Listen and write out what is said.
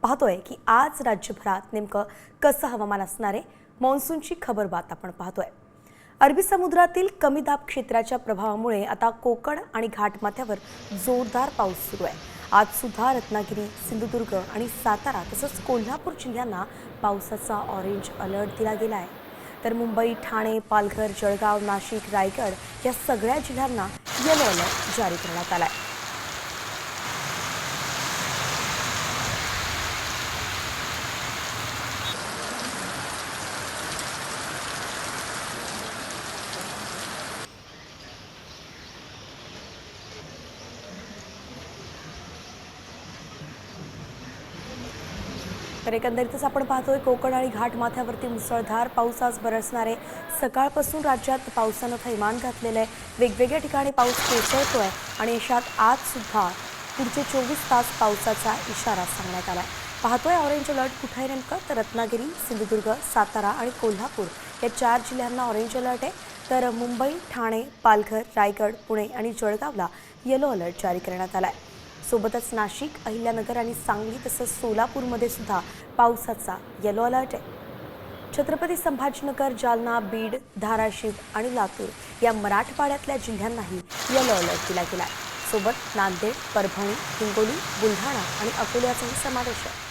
पाहतोय की आज राज्यभरात नेमकं कसं हवामान असणार आहे। मान्सूनची खबरबात आपण पाहतोय। अरबी समुद्रातील कमी दाब क्षेत्राच्या प्रभावामुळे आता कोकण आणि घाटमाथ्यावर जोरदार पाऊस सुरू आहे। आज सुद्धा रत्नागिरी, सिंधुदुर्ग आणि सातारा तसंच कोल्हापूर जिल्ह्यांना पावसाचा ऑरेंज अलर्ट दिला गेला आहे। तर मुंबई, ठाणे, पालघर, जळगाव, नाशिक, रायगड या सगळ्या जिल्ह्यांना येलो अलर्ट जारी करण्यात आला आहे। तर एकंदरीतच आपण पाहतोय कोकण आणि घाटमाथ्यावरती मुसळधार पाऊस आज बरसणार आहे। सकाळपासून राज्यात पावसानं थैमान घातलेलं आहे। वेगवेगळ्या ठिकाणी पाऊस कोसळतोय आणि देशात आज सुद्धा पुढचे 24 तास पावसाचा इशारा सांगण्यात आला आहे। पाहतोय ऑरेंज अलर्ट कुठे आहे नेमकं, तर रत्नागिरी, सिंधुदुर्ग, सातारा आणि कोल्हापूर या 4 जिल्ह्यांना ऑरेंज अलर्ट आहे। तर मुंबई, ठाणे, पालघर, रायगड, पुणे आणि जळगावला येलो अलर्ट जारी करण्यात आला आहे। सोबतच नाशिक, अहिल्यानगर आणि सांगली तसंच सोलापूरमध्ये सुद्धा पावसाचा येलो अलर्ट आहे। छत्रपती संभाजीनगर, जालना, बीड, धाराशिव आणि लातूर या मराठवाड्यातल्या जिल्ह्यांनाही येलो अलर्ट दिला गेला आहे। सोबत नांदेड, परभणी, हिंगोली, बुलढाणा आणि अकोल्याचाही समावेश आहे।